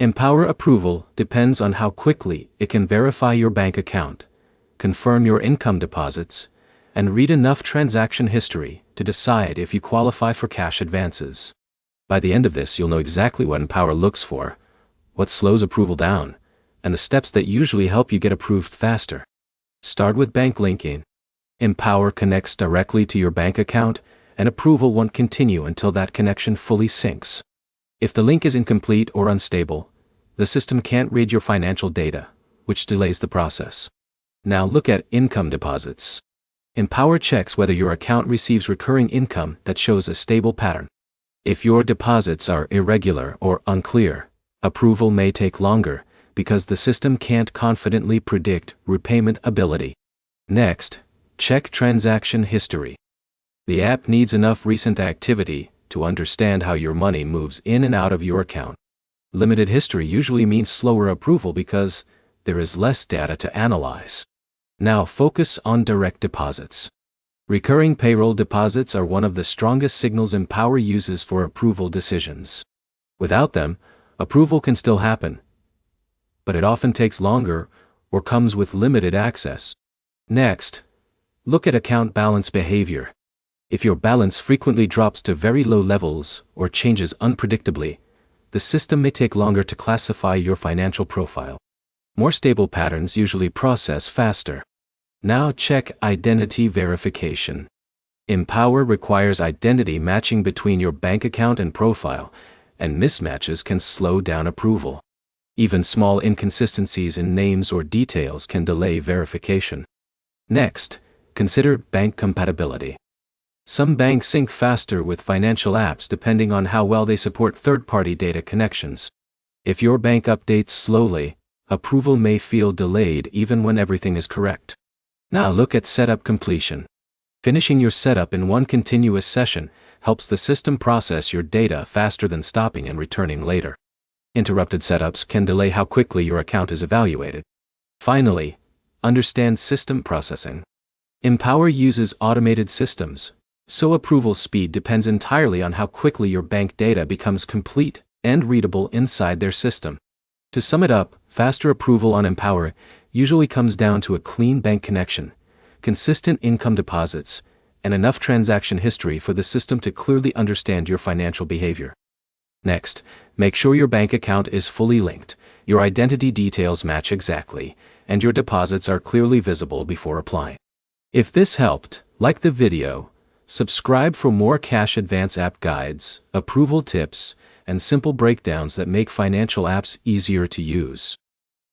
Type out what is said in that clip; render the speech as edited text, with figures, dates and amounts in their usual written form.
Empower approval depends on how quickly it can verify your bank account, confirm your income deposits, and read enough transaction history to decide if you qualify for cash advances. By the end of this, you'll know exactly what Empower looks for, what slows approval down, and the steps that usually help you get approved faster. Start with bank linking. Empower connects directly to your bank account, and approval won't continue until that connection fully syncs. If the link is incomplete or unstable, the system can't read your financial data, which delays the process. Now look at income deposits. Empower checks whether your account receives recurring income that shows a stable pattern. If your deposits are irregular or unclear, approval may take longer because the system can't confidently predict repayment ability. Next, check transaction history. The app needs enough recent activity to understand how your money moves in and out of your account. Limited history usually means slower approval because there is less data to analyze. Now focus on direct deposits. Recurring payroll deposits are one of the strongest signals Empower uses for approval decisions. Without them, approval can still happen, but it often takes longer or comes with limited access. Next, look at account balance behavior. If your balance frequently drops to very low levels or changes unpredictably, the system may take longer to classify your financial profile. More stable patterns usually process faster. Now check identity verification. Empower requires identity matching between your bank account and profile, and mismatches can slow down approval. Even small inconsistencies in names or details can delay verification. Next, consider bank compatibility. Some banks sync faster with financial apps depending on how well they support third-party data connections. If your bank updates slowly, approval may feel delayed even when everything is correct. Now look at setup completion. Finishing your setup in one continuous session helps the system process your data faster than stopping and returning later. Interrupted setups can delay how quickly your account is evaluated. Finally, understand system processing. Empower uses automated systems, so approval speed depends entirely on how quickly your bank data becomes complete and readable inside their system. To sum it up, faster approval on Empower usually comes down to a clean bank connection, consistent income deposits, and enough transaction history for the system to clearly understand your financial behavior. Next, make sure your bank account is fully linked, your identity details match exactly, and your deposits are clearly visible before applying. If this helped, like the video, subscribe for more cash advance app guides, approval tips, and simple breakdowns that make financial apps easier to use.